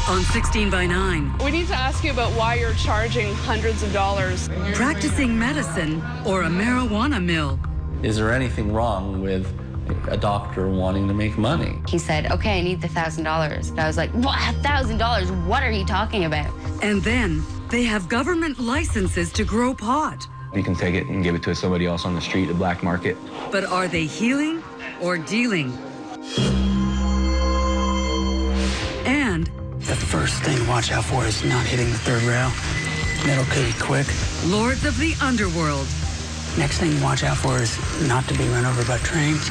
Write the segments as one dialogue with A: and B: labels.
A: on 16 by 9.
B: We need to ask you about why you're charging hundreds of dollars.
A: Practicing medicine or a marijuana mill.
C: Is there anything wrong with a doctor wanting to make money?
D: He said, okay, I need the $1,000. And I was like, what, $1,000? What are you talking about?
A: And then they have government licenses to grow pot.
E: You can take it and give it to somebody else on the street, the black market.
A: But are they healing or dealing? And
F: the first thing to watch out for is not hitting the third rail. That'll kill you quick.
A: lords of the underworld.
F: Next thing to watch out for is not to be run over by trains.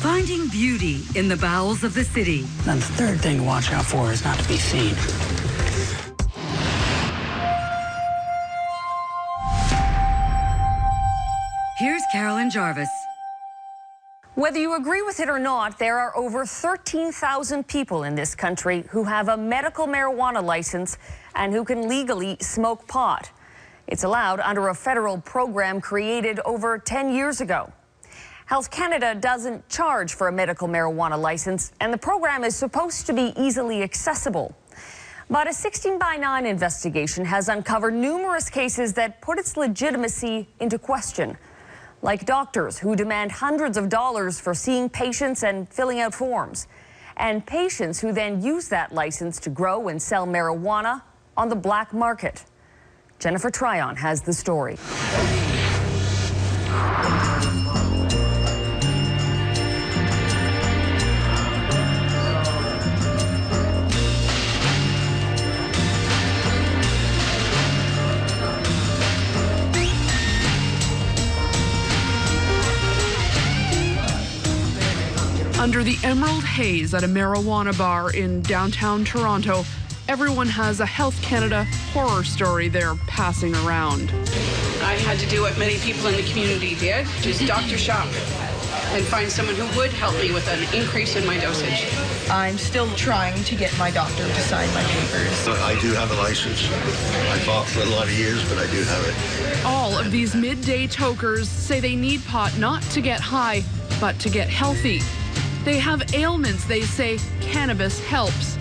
A: Finding beauty in the bowels of the city.
F: Then the third thing to watch out for is not to be seen.
A: Here's Carolyn Jarvis.
G: Whether you agree with it or not, there are over 13,000 people in this country who have a medical marijuana license and who can legally smoke pot. It's allowed under a federal program created over 10 years ago. Health Canada doesn't charge for a medical marijuana license, and the program is supposed to be easily accessible. But a 16 by 9 investigation has uncovered numerous cases that put its legitimacy into question, like doctors who demand hundreds of dollars for seeing patients and filling out forms, and patients who then use that license to grow and sell marijuana on the black market. Jennifer Tryon has the story.
B: Under the emerald haze at a marijuana bar in downtown Toronto, everyone has a Health Canada horror story they're passing around.
H: I had to do what many people in the community did, just doctor shop and find someone who would help me with an increase in my dosage.
I: I'm still trying to get my doctor to sign my papers.
J: I do have a license. I fought for a lot of years, but I do have it.
B: All of these midday tokers say they need pot not to get high, but to get healthy. They have ailments they say cannabis helps.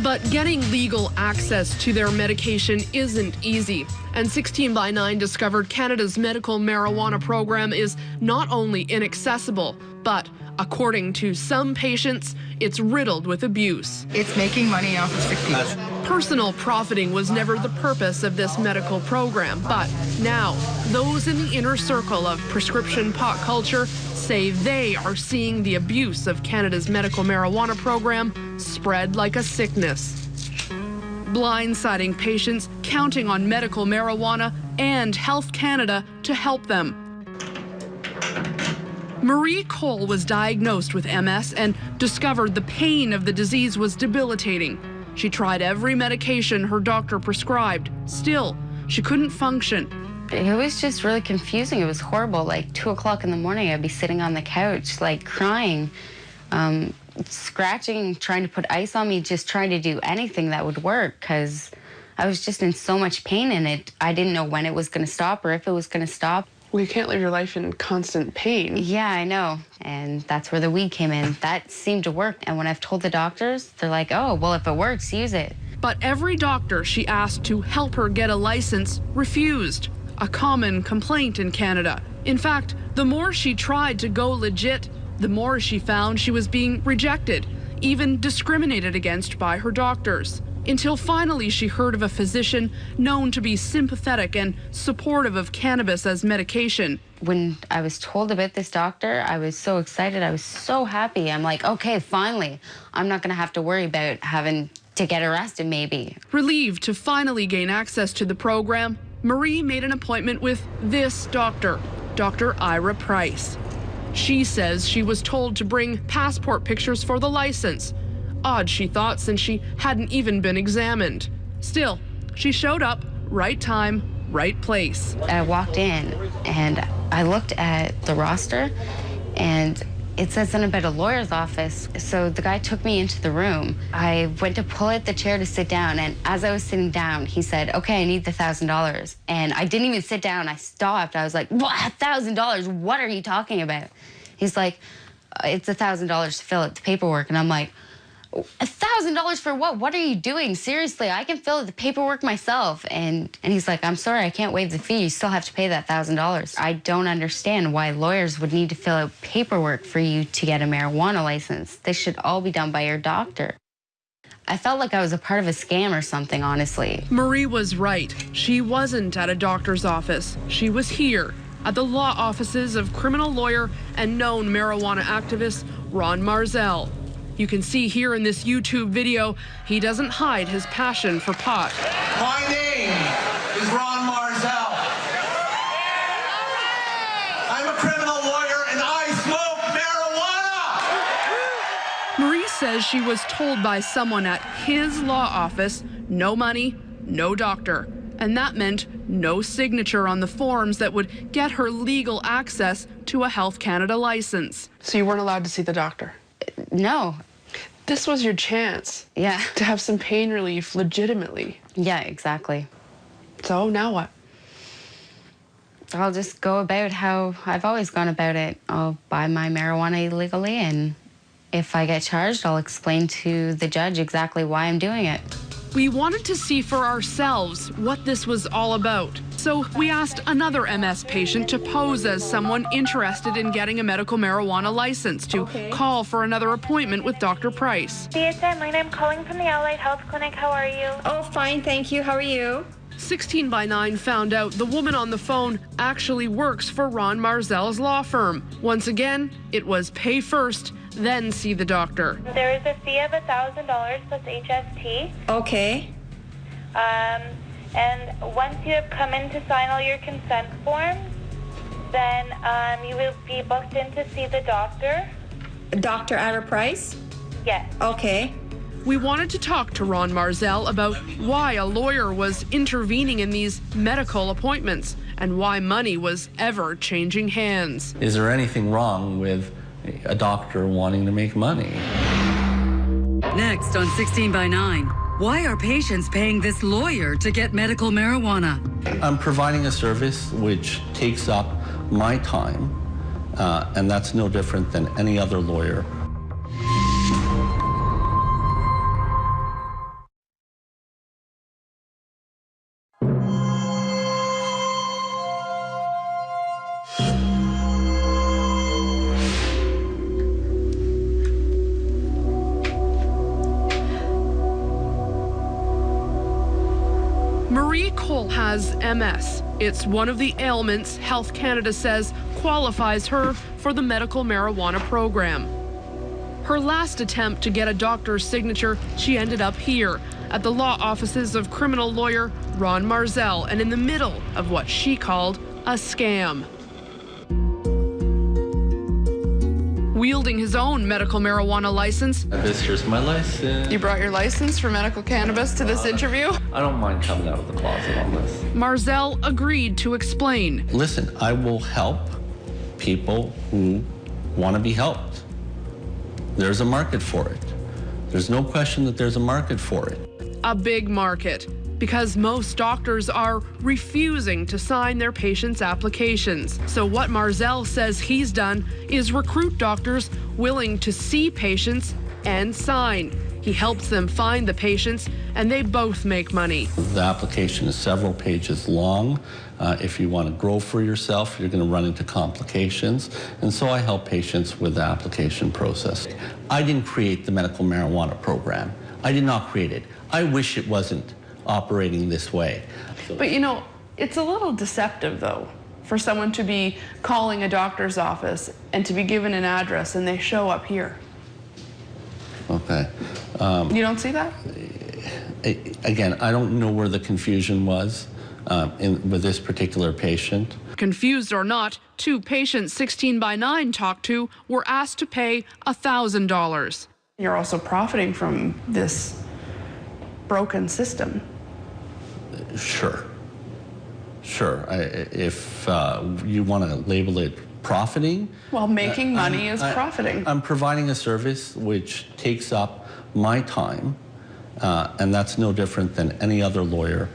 B: But getting legal access to their medication isn't easy. And 16 by 9 discovered Canada's medical marijuana program is not only inaccessible, but according to some patients, it's riddled with abuse.
I: It's making money off of sick people.
B: Personal profiting was never the purpose of this medical program, but now those in the inner circle of prescription pot culture say they are seeing the abuse of Canada's medical marijuana program spread like a sickness. Blindsiding patients counting on medical marijuana and Health Canada to help them. Marie Cole was diagnosed with MS and discovered the pain of the disease was debilitating. She tried every medication her doctor prescribed. Still, she couldn't function.
D: It was just really confusing. It was horrible. Like 2 o'clock in the morning, I'd be sitting on the couch, like crying, scratching, trying to put ice on me, just trying to do anything that would work because I was just in so much pain in it. I didn't know when it was going to stop or if it was going to stop.
B: Well, you can't live your life in constant pain.
D: Yeah, I know. And that's where the weed came in. That seemed to work. And when I've told the doctors, they're like, oh, well, if it works, use it.
B: But every doctor she asked to help her get a license refused. A common complaint in Canada. In fact, the more she tried to go legit, the more she found she was being rejected, even discriminated against by her doctors. Until finally she heard of a physician known to be sympathetic and supportive of cannabis as medication.
D: When I was told about this doctor, I was so excited. I was so happy. I'm like, okay, finally, I'm not going to have to worry about having to get arrested maybe.
B: Relieved to finally gain access to the program, Marie made an appointment with this doctor, Dr. Ira Price. She says she was told to bring passport pictures for the license. Odd, she thought, since she hadn't even been examined. Still, she showed up, right time, right place.
D: I walked in and I looked at the roster and it said something about a lawyer's office. So the guy took me into the room. I went to pull out the chair to sit down, and as I was sitting down, he said, okay, I need the $1,000. And I didn't even sit down. I stopped. I was like, what, $1,000? What are you talking about? He's like, it's $1,000 to fill out the paperwork. And I'm like, $1,000 for what? What are you doing? Seriously, I can fill out the paperwork myself. And he's like, I'm sorry, I can't waive the fee. You still have to pay that $1,000. I don't understand why lawyers would need to fill out paperwork for you to get a marijuana license. This should all be done by your doctor. I felt like I was a part of a scam or something, honestly.
B: Marie was right. She wasn't at a doctor's office. She was here at the law offices of criminal lawyer and known marijuana activist Ron Marzell. You can see here in this YouTube video, he doesn't hide his passion for pot.
K: My name is Ron Marzell. I'm a criminal lawyer and I smoke marijuana!
B: Marie says she was told by someone at his law office, no money, no doctor. And that meant no signature on the forms that would get her legal access to a Health Canada license.
L: So you weren't allowed to see the doctor?
D: No.
L: This was your chance.
D: Yeah.
L: To have some pain relief legitimately.
D: Yeah, exactly.
L: So now what?
D: I'll just go about how I've always gone about it. I'll buy my marijuana illegally, and if I get charged, I'll explain to the judge exactly why I'm doing it.
B: We wanted to see for ourselves what this was all about. So we asked another MS patient to pose as someone interested in getting a medical marijuana license to call for another appointment with Dr. Price.
M: It's Emily, I'm calling from the Allied Health Clinic. How are you?
N: Oh, fine, thank you. How are you?
B: 16 by 9 found out the woman on the phone actually works for Ron Marzell's law firm. Once again, it was pay first, then see the doctor.
M: There is a fee of $1,000 plus HST.
N: Okay.
M: And once you have come in to sign all your consent forms, then you will be booked in to see the doctor.
N: Dr. at a price?
M: Yes.
N: Okay.
B: We wanted to talk to Ron Marzell about why a lawyer was intervening in these medical appointments and why money was ever changing hands.
C: Is there anything wrong with a doctor wanting to make money?
A: Next on 16 by 9, why are patients paying this lawyer to get medical marijuana?
C: I'm providing a service which takes up my time, and that's no different than any other lawyer.
B: Marie Cole has MS. It's one of the ailments Health Canada says qualifies her for the medical marijuana program. Her last attempt to get a doctor's signature, she ended up here at the law offices of criminal lawyer Ron Marzell, and in the middle of what she called a scam. Wielding his own medical marijuana license.
C: Here's my license.
L: You brought your license for medical cannabis to this interview?
C: I don't mind coming out of the closet on this.
B: Marzell agreed to explain.
C: Listen, I will help people who want to be helped. There's a market for it. There's no question that there's a market for it.
B: A big market, because most doctors are refusing to sign their patients' applications. So what Marzell says he's done is recruit doctors willing to see patients and sign. He helps them find the patients, and they both make money.
C: The application is several pages long. If you want to grow for yourself, you're going to run into complications. And so I help patients with the application process. I didn't create the medical marijuana program. I did not create it. I wish it wasn't operating this way.
L: But you know, it's a little deceptive though, for someone to be calling a doctor's office and to be given an address and they show up here.
C: Okay.
L: You don't see that?
C: Again, I don't know where the confusion was with this particular patient.
B: Confused or not, two patients 16 by 9 talked to were asked to pay $1,000.
L: You're also profiting from this broken system.
C: Sure. If you want to label it profiting.
L: Well, making money is profiting.
C: I'm providing a service which takes up my time, and that's no different than any other lawyer.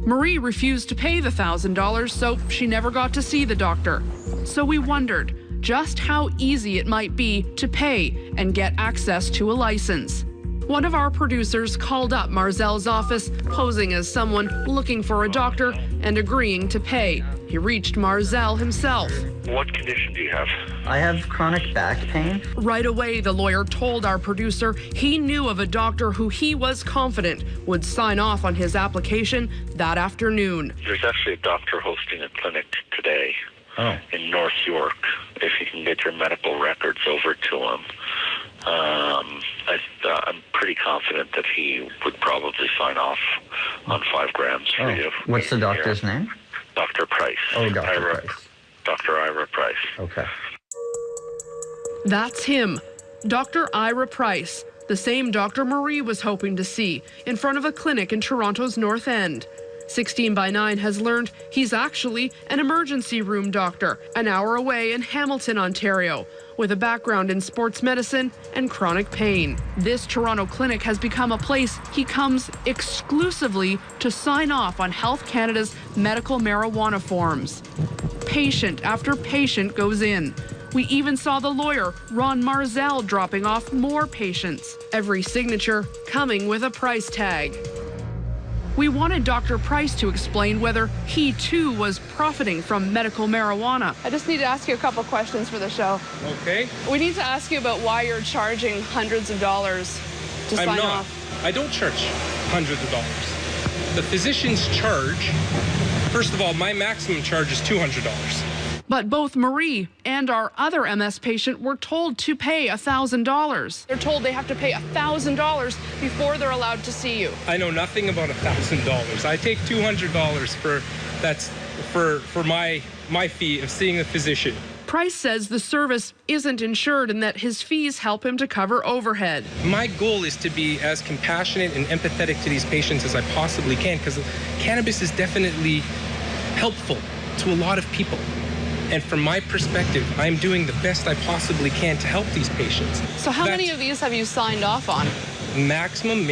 B: Marie refused to pay the $1,000, so she never got to see the doctor. So we wondered, just how easy it might be to pay and get access to a license. One of our producers called up Marzel's office, posing as someone looking for a doctor and agreeing to pay. He reached Marzel himself.
O: What condition do you have?
P: I have chronic back pain.
B: Right away, the lawyer told our producer he knew of a doctor who he was confident would sign off on his application that afternoon.
O: There's actually a doctor hosting a clinic today in North York. If you can get your medical records over to him, I'm pretty confident that he would probably sign off on 5 grams for you.
P: What's the doctor's name?
O: Dr. Price.
P: Oh, Dr. Price.
O: Dr. Ira Price.
P: Okay.
B: That's him, Dr. Ira Price, the same Dr. Marie was hoping to see in front of a clinic in Toronto's North End. 16 by 9 has learned he's actually an emergency room doctor an hour away in Hamilton, Ontario, with a background in sports medicine and chronic pain. This Toronto clinic has become a place he comes exclusively to sign off on Health Canada's medical marijuana forms. Patient after patient goes in. We even saw the lawyer, Ron Marzel, dropping off more patients. Every signature coming with a price tag. We wanted Dr. Price to explain whether he too was profiting from medical marijuana.
L: I just need to ask you a couple questions for the show.
Q: Okay.
L: We need to ask you about why you're charging hundreds of dollars to sign off.
Q: I don't charge hundreds of dollars. The physicians charge, first of all, my maximum charge is $200.
B: But both Marie and our other MS patient were told to pay $1,000. They're told they have to pay $1,000 before they're allowed to see you.
Q: I know nothing about $1,000. I take $200 for my fee of seeing a physician.
B: Price says the service isn't insured and that his fees help him to cover overhead.
Q: My goal is to be as compassionate and empathetic to these patients as I possibly can, because cannabis is definitely helpful to a lot of people. And from my perspective, I'm doing the best I possibly can to help these patients.
L: So how many of these have you signed off on?
Q: Maximum,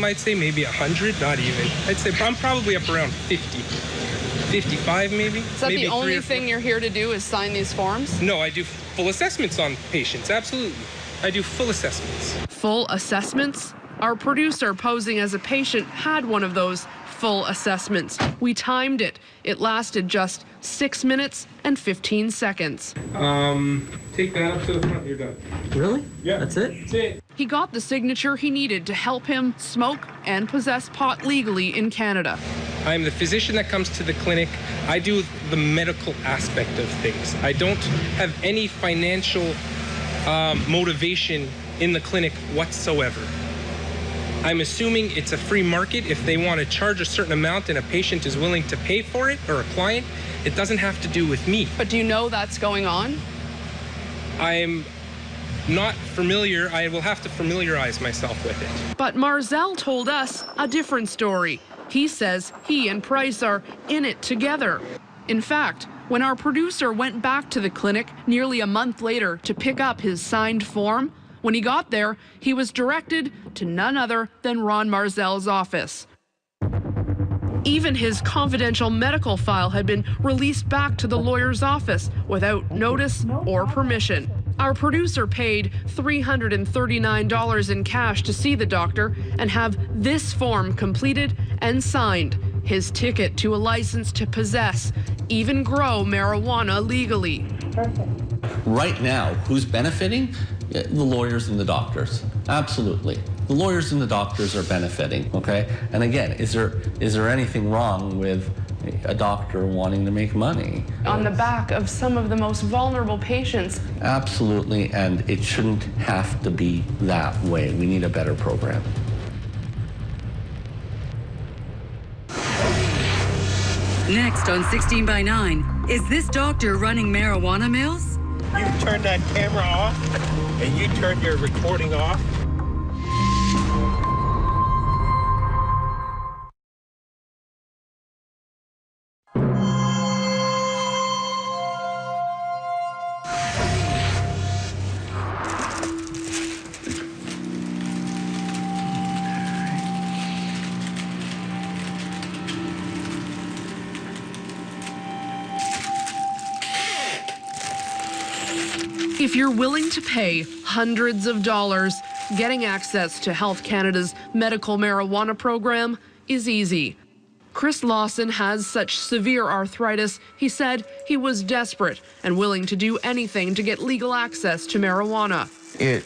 Q: I'd say maybe 100, not even. I'd say I'm probably up around 50, 55 maybe.
L: Is that
Q: maybe
L: the only thing you're here to do is sign these forms?
Q: No, I do full assessments on patients, absolutely. I do full assessments.
B: Full assessments? Our producer posing as a patient had one of those full assessments. We timed it. It lasted just 6 minutes and 15 seconds.
Q: Take that up to the front, you're done.
P: Really?
Q: Yeah.
P: That's it?
Q: That's it.
B: He got the signature he needed to help him smoke and possess pot legally in Canada.
Q: I'm the physician that comes to the clinic. I do the medical aspect of things. I don't have any financial motivation in the clinic whatsoever. I'm assuming it's a free market. If they want to charge a certain amount and a patient is willing to pay for it, or a client, it doesn't have to do with me.
L: But do you know that's going on?
Q: I'm not familiar. I will have to familiarize myself with it.
B: But Marzel told us a different story. He says he and Price are in it together. In fact, when our producer went back to the clinic nearly a month later to pick up his signed form, when he got there, he was directed to none other than Ron Marzel's office. Even his confidential medical file had been released back to the lawyer's office without notice or permission. Our producer paid $339 in cash to see the doctor and have this form completed and signed, his ticket to a license to possess, even grow marijuana legally.
C: Right now, who's benefiting? The lawyers and the doctors. Absolutely. The lawyers and the doctors are benefiting, okay? And again, is there anything wrong with a doctor wanting to make money?
L: On the back of some of the most vulnerable patients.
C: Absolutely, and it shouldn't have to be that way. We need a better program.
A: Next on 16 by 9, is this doctor running marijuana mills?
K: You turned that camera off and you turned your recording off.
B: If you're willing to pay hundreds of dollars, getting access to Health Canada's medical marijuana program is easy. Chris Lawson has such severe arthritis, he said he was desperate and willing to do anything to get legal access to marijuana.
R: It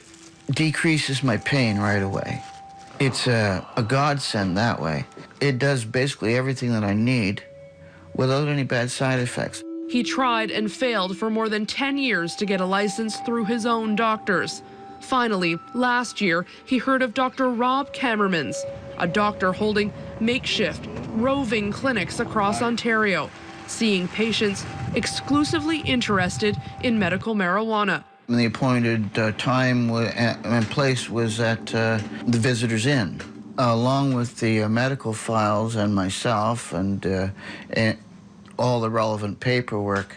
R: decreases my pain right away. It's a godsend that way. It does basically everything that I need without any bad side effects.
B: He tried and failed for more than 10 years to get a license through his own doctors. Finally, last year, he heard of Dr. Rob Kammerman's, a doctor holding makeshift, roving clinics across Ontario, seeing patients exclusively interested in medical marijuana.
R: The appointed time and place was at the Visitors Inn, along with the medical files and myself and all the relevant paperwork.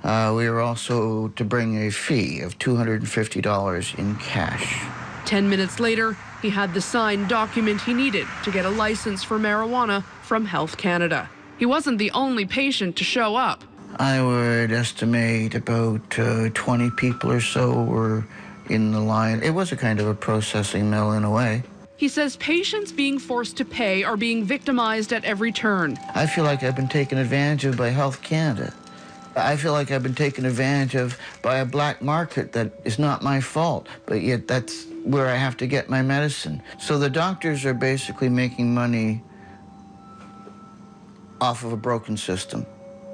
R: We were also to bring a fee of $250 in cash.
B: 10 minutes later, he had the signed document he needed to get a license for marijuana from Health Canada. He wasn't the only patient to show up.
R: I would estimate about 20 people or so were in the line. It was a kind of a processing mill in a way.
B: He says patients being forced to pay are being victimized at every turn.
R: I feel like I've been taken advantage of by Health Canada. I feel like I've been taken advantage of by a black market that is not my fault, but yet that's where I have to get my medicine. So the doctors are basically making money off of a broken system.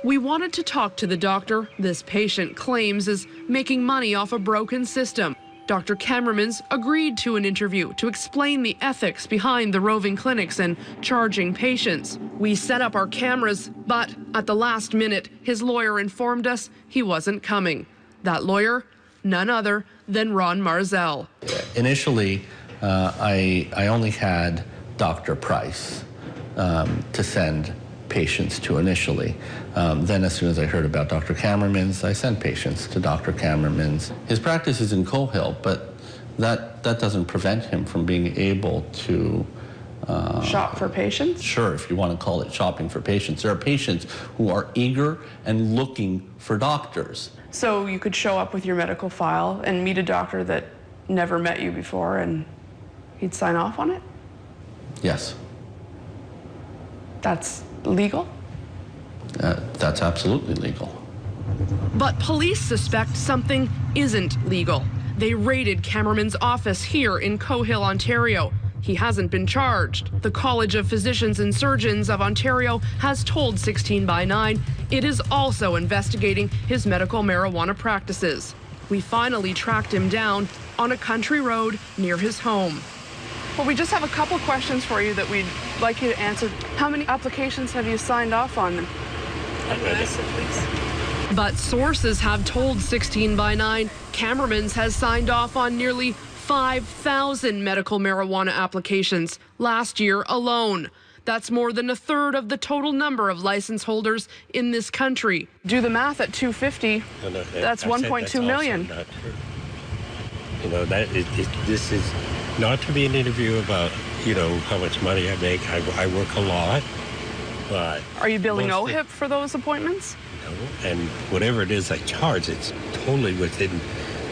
B: We wanted to talk to the doctor this patient claims is making money off a broken system. Dr. Kammermans agreed to an interview to explain the ethics behind the roving clinics and charging patients. We set up our cameras, but at the last minute, his lawyer informed us he wasn't coming. That lawyer, none other than Ron Marzell.
C: Initially, I only had Dr. Price to send patients to initially. Then as soon as I heard about Dr. Kammermans, I sent patients to Dr. Kammermans. His practice is in Cohill, but that doesn't prevent him from being able to
L: shop for patients?
C: Sure, if you want to call it shopping for patients. There are patients who are eager and looking for doctors.
L: So you could show up with your medical file and meet a doctor that never met you before and he'd sign off on it?
C: Yes.
L: That's legal?
C: That's absolutely legal.
B: But police suspect something isn't legal. They raided Kammerman's office here in Cohill, Ontario. He hasn't been charged. The College of Physicians and Surgeons of Ontario has told 16 by 9 it is also investigating his medical marijuana practices. We finally tracked him down on a country road near his home.
L: Well, we just have a couple questions for you that we'd like you to answer. How many applications have you signed off on?
B: But sources have told 16 by 9 Kammermans has signed off on nearly 5,000 medical marijuana applications last year alone. That's more than a third of the total number of license holders in this country.
L: Do the math at 250. That's 1.2 million.
K: You know, this is not to be an interview about, you know, how much money I make. I work a lot, but...
L: Are you billing OHIP for those appointments?
K: No, and whatever it is I charge, it's totally within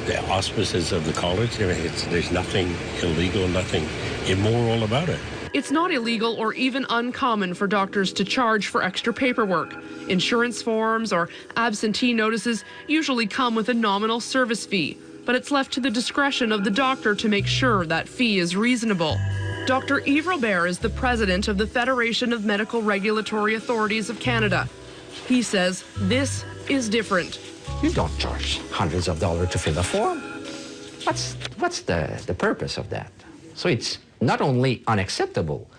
K: the auspices of the college. I mean, there's nothing illegal, nothing immoral about it.
B: It's not illegal or even uncommon for doctors to charge for extra paperwork. Insurance forms or absentee notices usually come with a nominal service fee, but it's left to the discretion of the doctor to make sure that fee is reasonable. Dr. Yves Robert is the president of the Federation of Medical Regulatory Authorities of Canada. He says this is different.
S: You don't charge hundreds of dollars to fill a form. What's the purpose of that? So it's not only unacceptable,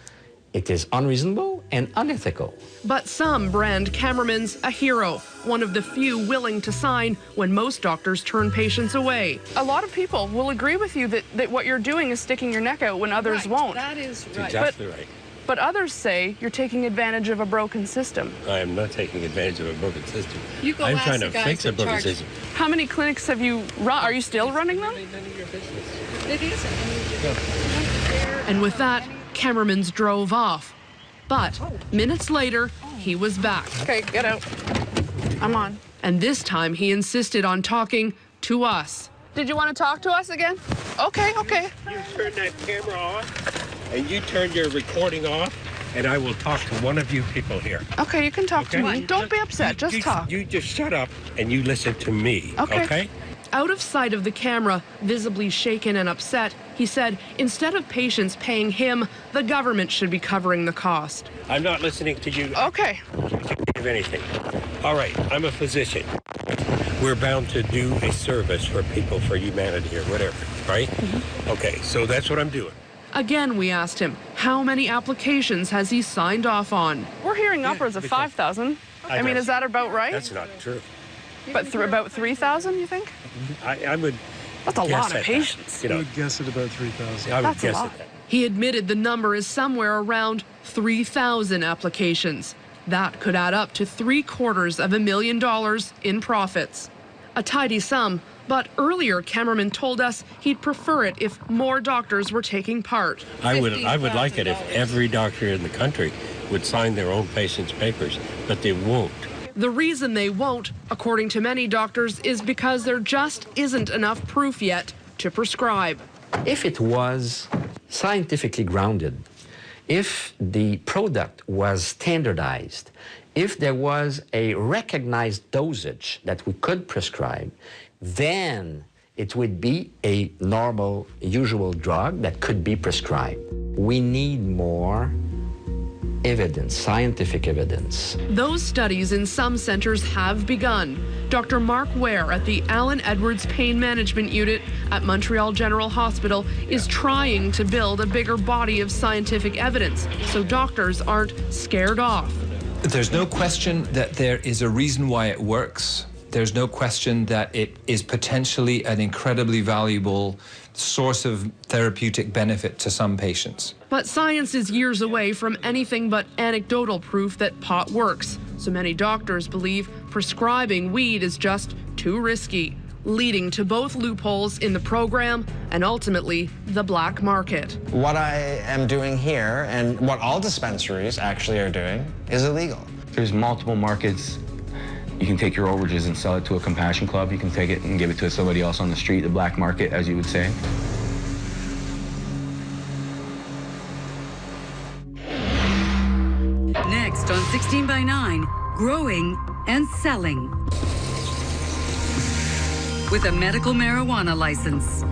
S: it is unreasonable and unethical.
B: But some brand Kammermans a hero, one of the few willing to sign when most doctors turn patients away.
L: A lot of people will agree with you that what you're doing is sticking your neck out when others won't.
K: That is right. Exactly right.
L: But others say you're taking advantage of a broken system.
K: I am not taking advantage of a broken system.
L: You go
K: I'm trying to fix a broken system.
L: How many clinics have you run? Are you still running them?
K: None of your business.
L: It isn't.
B: And with that, Kammermans drove off. But minutes later, he was back.
L: Okay, get out. I'm on.
B: And this time he insisted on talking to us. Did you want to talk to us again? Okay.
K: You turn that camera off, and you turn your recording off, and I will talk to one of you people here.
B: Okay, you can talk to me. Don't be upset, just talk.
K: You just shut up and you listen to me, okay?
B: Out of sight of the camera, visibly shaken and upset, he said instead of patients paying him, the government should be covering the cost.
K: I'm not listening to you.
B: Okay.
K: Of anything. All right, I'm a physician. We're bound to do a service for people, for humanity or whatever, right? Okay, so that's what I'm doing.
B: Again, we asked him, how many applications has he signed off on? We're hearing upwards of 5,000. I mean, is that about right?
K: That's not true.
B: But about 3,000, you think?
K: I would.
B: That's a lot of patients.
K: You know,
T: I would guess at about 3,000.
K: I would guess at that.
B: He admitted the number is somewhere around 3,000 applications. That could add up to $750,000 in profits. A tidy sum, but earlier Cameraman told us he'd prefer it if more doctors were taking part.
K: I would like it if every doctor in the country would sign their own patients' papers, but they won't.
B: The reason they won't, according to many doctors, is because there just isn't enough proof yet to prescribe.
S: If it was scientifically grounded, if the product was standardized, if there was a recognized dosage that we could prescribe, then it would be a normal, usual drug that could be prescribed. We need more evidence, scientific evidence.
B: Those studies in some centers have begun. Dr. Mark Ware at the Alan Edwards Pain Management Unit at Montreal General Hospital is trying to build a bigger body of scientific evidence so doctors aren't scared off.
U: There's no question that there is a reason why it works. There's no question that it is potentially an incredibly valuable source of therapeutic benefit to some patients.
B: But science is years away from anything but anecdotal proof that pot works. So many doctors believe prescribing weed is just too risky, leading to both loopholes in the program and ultimately the black market.
V: What I am doing here and what all dispensaries actually are doing is illegal.
E: There's multiple markets. You can take your overages and sell it to a compassion club. You can take it and give it to somebody else on the street, the black market, as you would say.
A: Next on 16 by 9, growing and selling. With a medical marijuana license.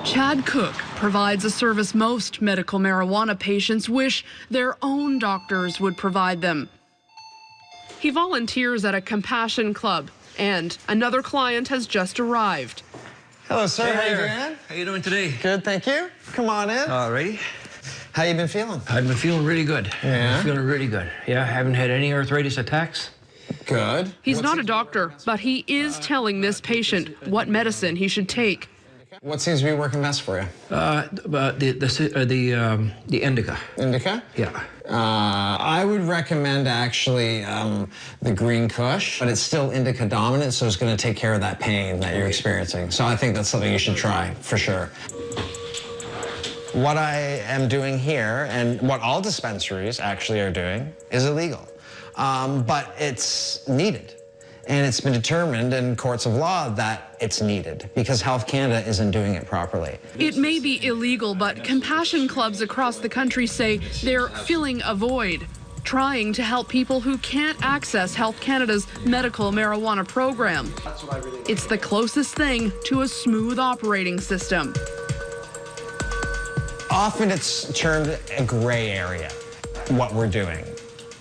B: Chad Cook provides a service most medical marijuana patients wish their own doctors would provide them. He volunteers at a compassion club, and another client has just arrived.
V: Hello, sir.
W: Hey,
V: how you
W: there.
V: doing?
W: How you doing today?
V: Good, thank you. Come on in.
W: Alrighty.
V: How you been feeling?
W: I've been feeling really good.
V: Yeah?
W: I'm feeling really good. Yeah, I haven't had any arthritis attacks.
V: Good.
B: He's not a doctor, but he is telling this patient what medicine he should take.
V: What seems to be working best for you?
W: The indica.
V: Indica?
W: Yeah.
V: I would recommend actually the green kush, but it's still indica dominant, so it's going to take care of that pain that you're experiencing. So I think that's something you should try for sure. What I am doing here, and what all dispensaries actually are doing, is illegal. But it's needed. And it's been determined in courts of law that it's needed because Health Canada isn't doing it properly.
B: It may be illegal, but compassion clubs across the country say they're filling a void, trying to help people who can't access Health Canada's medical marijuana program. It's the closest thing to a smooth operating system.
V: Often it's termed a gray area, what we're doing,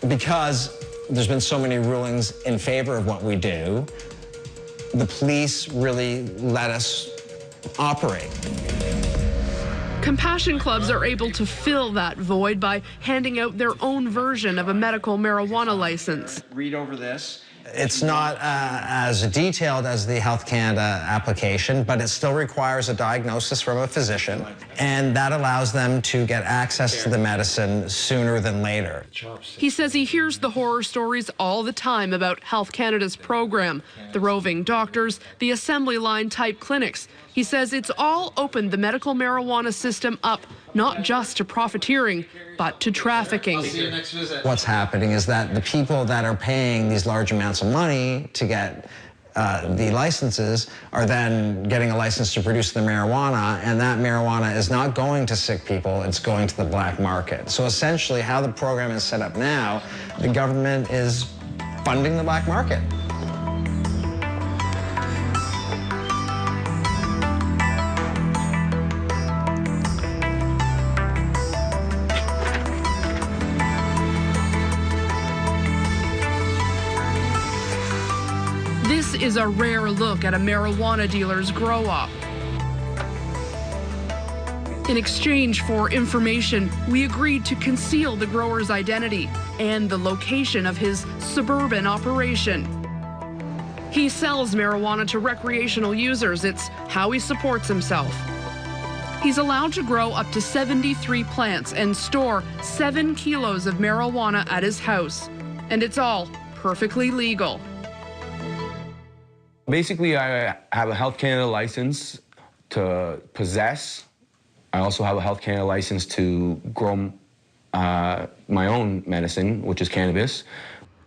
V: because there's been so many rulings in favor of what we do. The police really let us operate.
B: Compassion clubs are able to fill that void by handing out their own version of a medical marijuana license.
V: Read over this, It's not as detailed as the Health Canada application, but it still requires a diagnosis from a physician, and that allows them to get access to the medicine sooner than later.
B: He says he hears the horror stories all the time about Health Canada's program, the roving doctors, the assembly line type clinics. He says it's all opened the medical marijuana system up, not just to profiteering, but to trafficking.
V: What's happening is that the people that are paying these large amounts of money to get the licenses are then getting a license to produce the marijuana, and that marijuana is not going to sick people, it's going to the black market. So essentially how the program is set up now, the government is funding the black market.
B: This is a rare look at a marijuana dealer's grow-up. In exchange for information, we agreed to conceal the grower's identity and the location of his suburban operation. He sells marijuana to recreational users. It's how he supports himself. He's allowed to grow up to 73 plants and store 7 kilos of marijuana at his house. And it's all perfectly legal.
E: Basically, I have a Health Canada license to possess. I also have a Health Canada license to grow my own medicine, which is cannabis.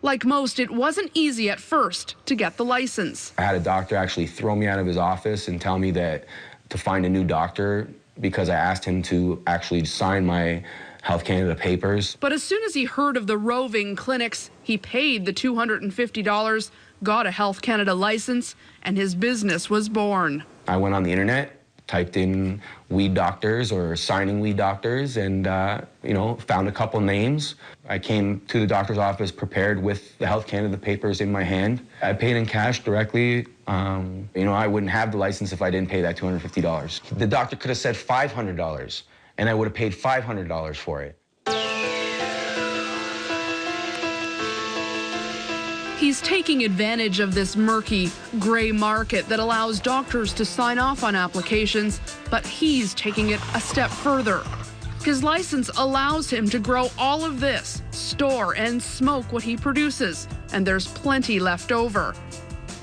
B: Like most, it wasn't easy at first to get the license.
E: I had a doctor actually throw me out of his office and tell me that to find a new doctor because I asked him to actually sign my Health Canada papers.
B: But as soon as he heard of the roving clinics, he paid the $250, got a Health Canada license, and his business was born.
E: I went on the internet, typed in weed doctors or signing weed doctors, and found a couple names. I came to the doctor's office prepared with the Health Canada papers in my hand. I paid in cash directly. I wouldn't have the license if I didn't pay that $250. The doctor could have said $500, and I would have paid $500 for it.
B: He's taking advantage of this murky, gray market that allows doctors to sign off on applications, but he's taking it a step further. His license allows him to grow all of this, store and smoke what he produces, and there's plenty left over.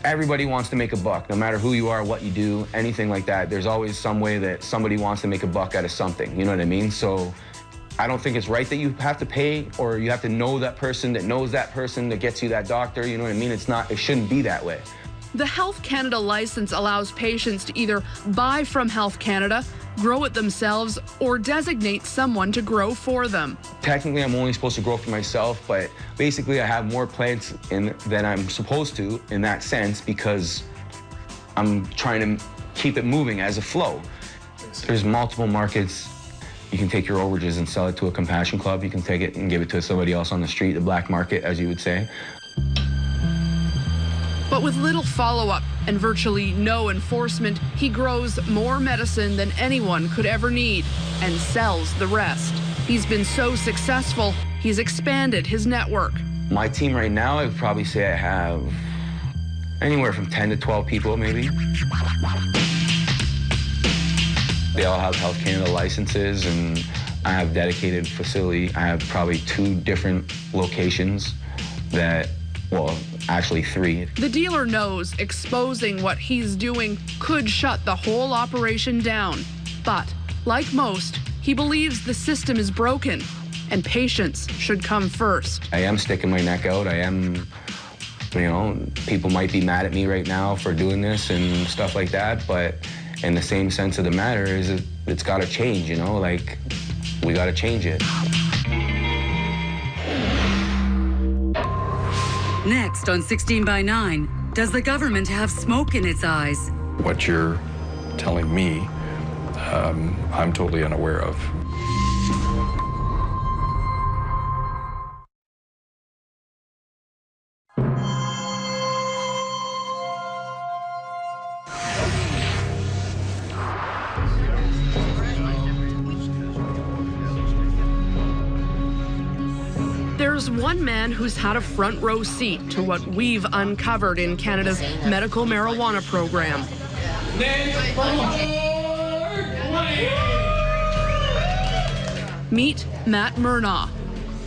E: Everybody wants to make a buck, no matter who you are, what you do, anything like that. There's always some way that somebody wants to make a buck out of something, you know what I mean? So I don't think it's right that you have to pay or you have to know that person that knows that person that gets you that doctor, you know what I mean? It shouldn't be that way.
B: The Health Canada license allows patients to either buy from Health Canada, grow it themselves, or designate someone to grow for them.
E: Technically, I'm only supposed to grow for myself, but basically I have more plants than I'm supposed to in that sense because I'm trying to keep it moving as a flow. There's multiple markets. You can take your overages and sell it to a compassion club. You can take it and give it to somebody else on the street, the black market, as you would say.
B: But with little follow-up and virtually no enforcement, he grows more medicine than anyone could ever need and sells the rest. He's been so successful, he's expanded his network.
E: My team right now, I would probably say I have anywhere from 10 to 12 people, maybe. They all have Health Canada licenses, and I have dedicated facility. I have probably 2 different locations that, well, actually 3.
B: The dealer knows exposing what he's doing could shut the whole operation down. But, like most, he believes the system is broken and patients should come first.
E: I am sticking my neck out. I am, people might be mad at me right now for doing this and stuff like that, but in the same sense of the matter is it's got to change, we got to change it.
A: Next on 16 by 9, does the government have smoke in its eyes?
F: What you're telling me, I'm totally unaware of.
B: There's There's one man who's had a front row seat to what we've uncovered in Canada's medical marijuana program. Meet Matt Murnaugh.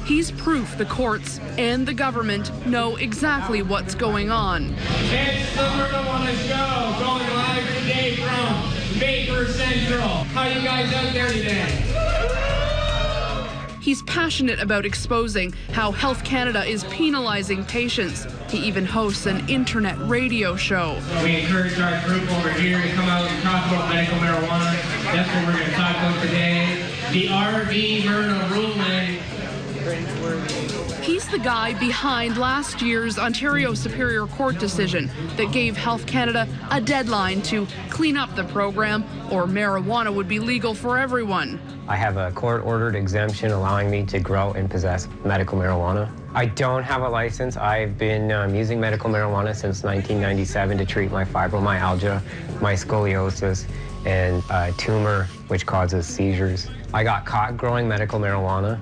B: He's proof the courts and the government know exactly what's going on.
G: It's the marijuana show, going live today from Vapor Central. How you guys out there today?
B: He's passionate about exposing how Health Canada is penalizing patients. He even hosts an internet radio show.
G: We encourage our group over here to come out and talk about medical marijuana. That's what we're going to talk about today. The RV Myrna ruling.
B: He's the guy behind last year's Ontario Superior Court decision that gave Health Canada a deadline to clean up the program, or marijuana would be legal for everyone.
H: I have a court-ordered exemption allowing me to grow and possess medical marijuana. I don't have a license. I've been using medical marijuana since 1997 to treat my fibromyalgia, my scoliosis, and a tumor which causes seizures. I got caught growing medical marijuana.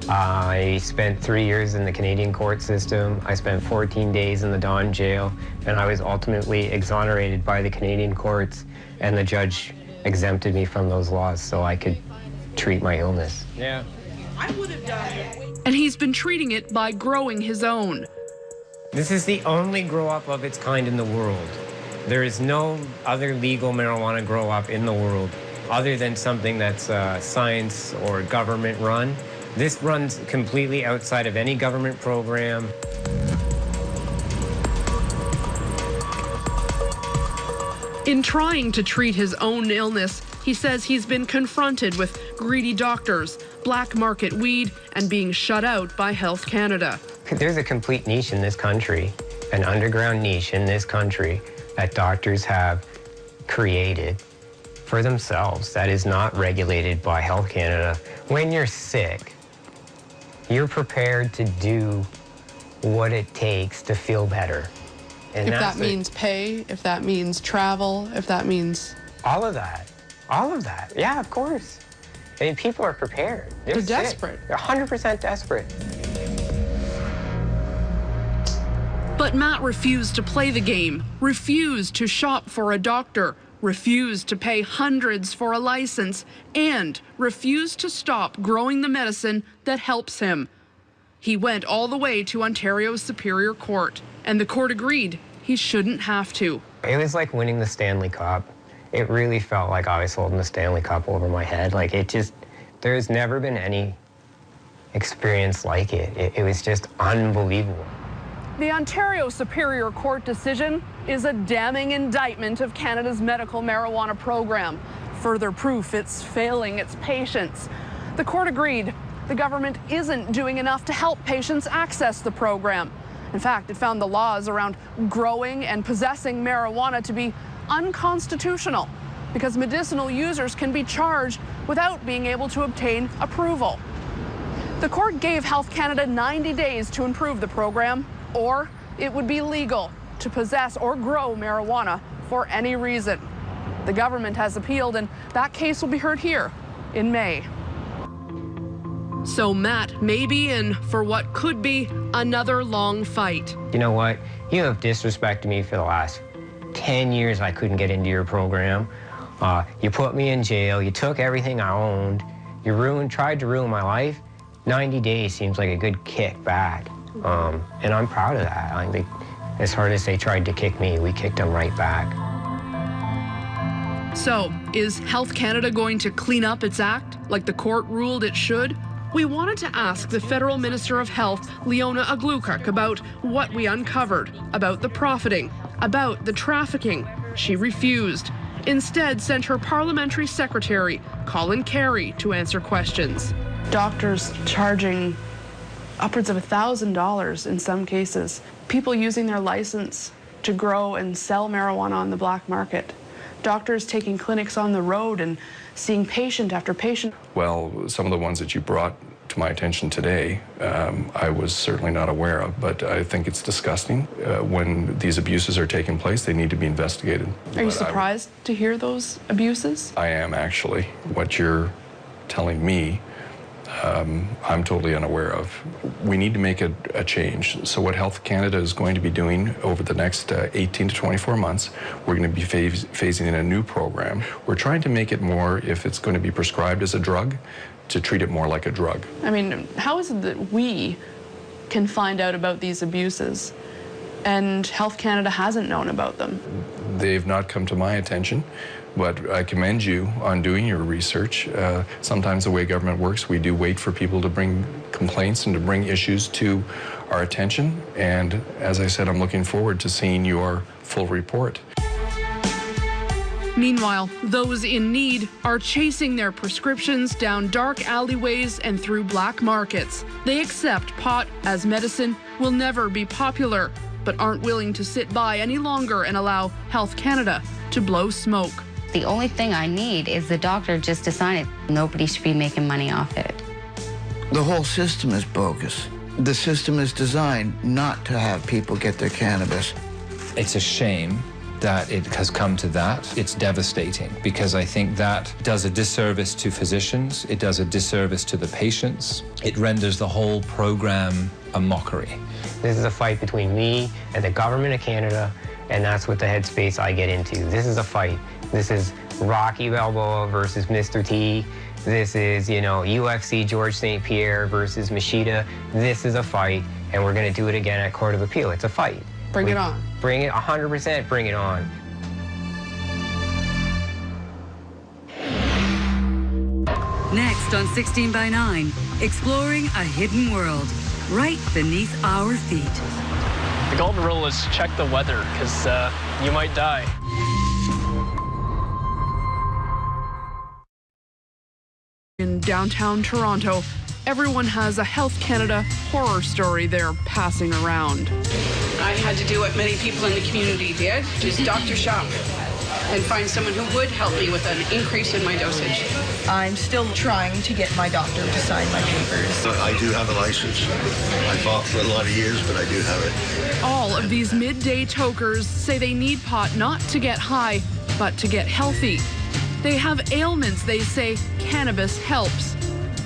H: I spent 3 years in the Canadian court system. I spent 14 days in the Don jail, and I was ultimately exonerated by the Canadian courts, and the judge exempted me from those laws so I could treat my illness.
G: Yeah.
B: I would have done it. And he's been treating it by growing his own.
H: This is the only grow-up of its kind in the world. There is no other legal marijuana grow-up in the world other than something that's science or government run. This runs completely outside of any government program.
B: In trying to treat his own illness, he says he's been confronted with greedy doctors, black market weed, and being shut out by Health Canada.
H: There's a complete niche in this country, an underground niche in this country that doctors have created for themselves that is not regulated by Health Canada. When you're sick, you're prepared to do what it takes to feel better. And
B: if that means pay, if that means travel, if that means...
H: All of that. All of that. Yeah, of course. I mean, people are prepared.
B: They're desperate.
H: They're 100% desperate.
B: But Matt refused to play the game, refused to shop for a doctor, refused to pay hundreds for a license, and refused to stop growing the medicine that helps him. He went all the way to Ontario's Superior Court, and the court agreed he shouldn't have to.
H: It was like winning the Stanley Cup. It really felt like I was holding the Stanley Cup over my head. Like, it just, there's never been any experience like it. It was just unbelievable.
B: The Ontario Superior Court decision is a damning indictment of Canada's medical marijuana program. Further proof it's failing its patients. The court agreed the government isn't doing enough to help patients access the program. In fact, it found the laws around growing and possessing marijuana to be unconstitutional because medicinal users can be charged without being able to obtain approval. The court gave Health Canada 90 days to improve the program, or it would be legal to possess or grow marijuana for any reason. The government has appealed, and that case will be heard here in May. So Matt may be in for what could be another long fight.
H: You know what? You have disrespected me for the last 10 years. I couldn't get into your program. You put me in jail. You took everything I owned. You tried to ruin my life. 90 days seems like a good kick back. And I'm proud of that. I think as hard as they tried to kick me, we kicked them right back.
B: So, is Health Canada going to clean up its act like the court ruled it should? We wanted to ask the Federal Minister of Health, Leona Aglukkaq, about what we uncovered, about the profiting, about the trafficking. She refused. Instead, sent her parliamentary secretary, Colin Carey, to answer questions.
L: Doctors charging upwards of $1,000 in some cases. People using their license to grow and sell marijuana on the black market. Doctors taking clinics on the road and seeing patient after patient.
F: Well, some of the ones that you brought to my attention today, I was certainly not aware of, but I think it's disgusting. When these abuses are taking place, they need to be investigated.
L: Are you surprised to hear those abuses?
F: I am, actually. What you're telling me I'm totally unaware of. We need to make a change. So what Health Canada is going to be doing over the next 18 to 24 months, we're going to be phasing in a new program. We're trying to make it more, if it's going to be prescribed as a drug, to treat it more like a drug.
L: I mean, how is it that we can find out about these abuses and Health Canada hasn't known about them?
F: They've not come to my attention, but I commend you on doing your research. Sometimes the way government works, we do wait for people to bring complaints and to bring issues to our attention. And as I said, I'm looking forward to seeing your full report.
B: Meanwhile, those in need are chasing their prescriptions down dark alleyways and through black markets. They accept pot as medicine will never be popular, but aren't willing to sit by any longer and allow Health Canada to blow smoke.
D: The only thing I need is the doctor just to sign it. Nobody should be making money off it.
R: The whole system is bogus. The system is designed not to have people get their cannabis.
U: It's a shame that it has come to that. It's devastating because I think that does a disservice to physicians. It does a disservice to the patients. It renders the whole program a mockery.
H: This is a fight between me and the government of Canada, and that's what the headspace I get into. This is a fight. This is Rocky Balboa versus Mr. T. This is, you know, UFC George St. Pierre versus Machida. This is a fight, and we're going to do it again at Court of Appeal. It's a fight.
L: Bring it on.
H: Bring it, 100% bring it on.
A: Next on 16 by 9, exploring a hidden world right beneath our feet.
I: The golden rule is check the weather, because you might die.
B: In downtown Toronto, everyone has a Health Canada horror story they're passing around.
J: I had to do what many people in the community did, just doctor shop and find someone who would help me with an increase in my dosage.
T: I'm still trying to get my doctor to sign my papers.
X: I do have a license. I fought for a lot of years, but I do have it.
B: All of these midday tokers say they need pot not to get high, but to get healthy. They have ailments they say cannabis helps.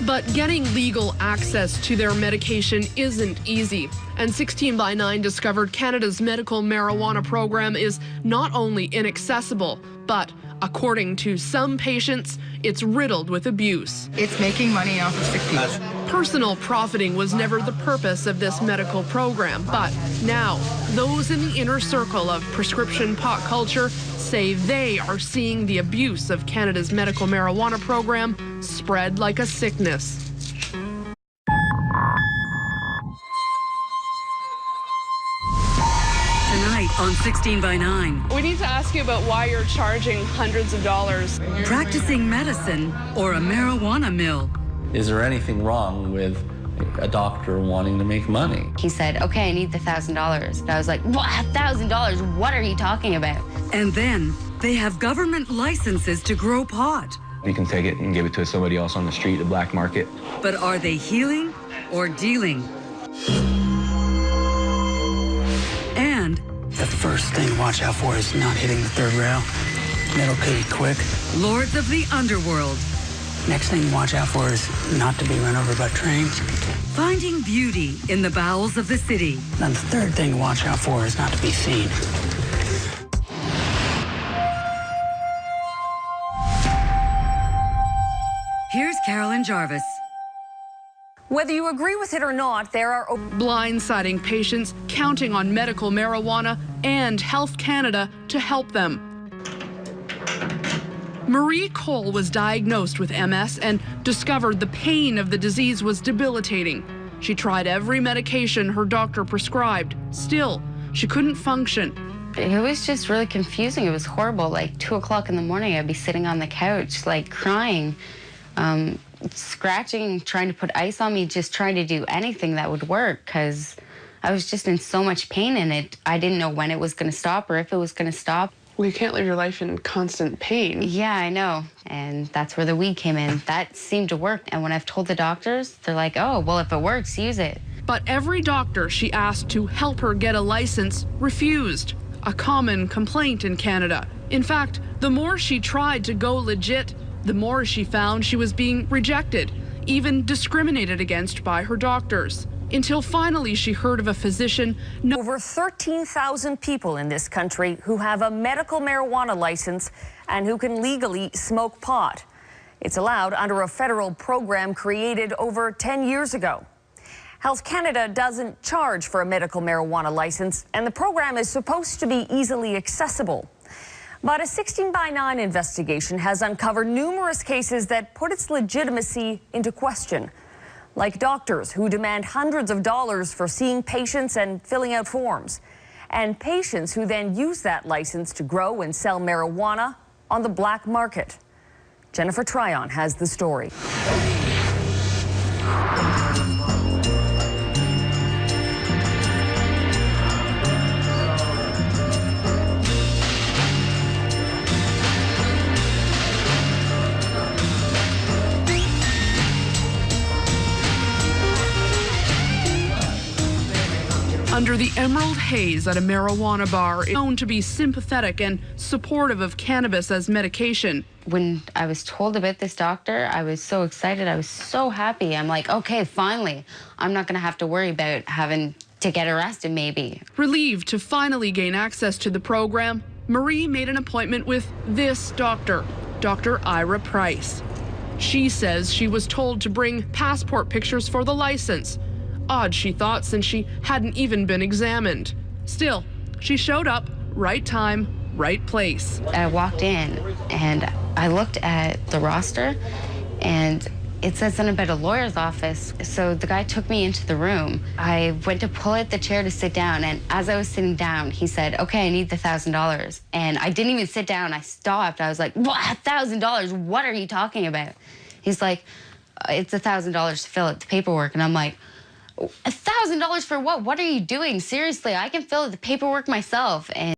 B: But getting legal access to their medication isn't easy. And 16 by 9 discovered Canada's medical marijuana program is not only inaccessible, but according to some patients, it's riddled with abuse.
T: It's making money off of sick people.
B: Personal profiting was never the purpose of this medical program, but now those in the inner circle of prescription pot culture say they are seeing the abuse of Canada's medical marijuana program spread like a sickness.
A: Tonight on 16 by 9.
L: We need to ask you about why you're charging hundreds of dollars.
A: Practicing medicine or a marijuana mill.
C: Is there anything wrong with a doctor wanting to make money?
D: He said, okay, I need the $1,000. And I was like, what, $1,000? What are you talking about?
A: And then they have government licenses to grow pot.
E: You can take it and give it to somebody else on the street, the black market.
A: But are they healing or dealing? And
Y: that's the first thing to watch out for is not hitting the third rail. That'll kill you quick.
A: Lords of the underworld.
Y: Next thing to watch out for is not to be run over by trains.
A: Finding beauty in the bowels of the city.
Y: And the third thing to watch out for is not to be seen.
A: Here's Carolyn Jarvis.
Z: Whether you agree with it or not, there are
B: blindsiding patients counting on medical marijuana and Health Canada to help them. Marie Cole was diagnosed with MS and discovered the pain of the disease was debilitating. She tried every medication her doctor prescribed. Still, she couldn't function.
D: It was just really confusing. It was horrible. Like 2 o'clock in the morning, I'd be sitting on the couch, like crying, scratching, trying to put ice on me, just trying to do anything that would work because I was just in so much pain in it. I didn't know when it was going to stop or if it was going to stop.
L: Well, you can't live your life in constant pain.
D: Yeah, I know. And that's where the weed came in. That seemed to work. And when I've told the doctors, they're like, oh, well, if it works, use it.
B: But every doctor she asked to help her get a license refused. A common complaint in Canada. In fact, the more she tried to go legit, the more she found she was being rejected. even discriminated against by her doctors. Until finally she heard of a physician.
Z: Over 13,000 people in this country who have a medical marijuana license and who can legally smoke pot. It's allowed under a federal program created over 10 years ago. Health Canada doesn't charge for a medical marijuana license, and the program is supposed to be easily accessible. But a 16:9 investigation has uncovered numerous cases that put its legitimacy into question, like doctors who demand hundreds of dollars for seeing patients and filling out forms, and patients who then use that license to grow and sell marijuana on the black market. Jennifer Tryon has the story.
B: Under the emerald haze at a marijuana bar, known to be sympathetic and supportive of cannabis as medication.
D: When I was told about this doctor, I was so excited. I was so happy. I'm like, okay, finally, I'm not going to have to worry about having to get arrested, maybe.
B: Relieved to finally gain access to the program, Marie made an appointment with this doctor, Dr. Ira Price. She says she was told to bring passport pictures for the license. Odd, she thought, since she hadn't even been examined. Still, she showed up, right time, right place.
D: I walked in and I looked at the roster and it said something about a lawyer's office. So the guy took me into the room. I went to pull out the chair to sit down, and as I was sitting down, he said, okay, I need the $1,000. And I didn't even sit down. I stopped. I was like, what, $1,000? What are you talking about? He's like, it's $1,000 to fill out the paperwork. And I'm like, $1,000 for what? What are you doing? Seriously, I can fill out the paperwork myself. And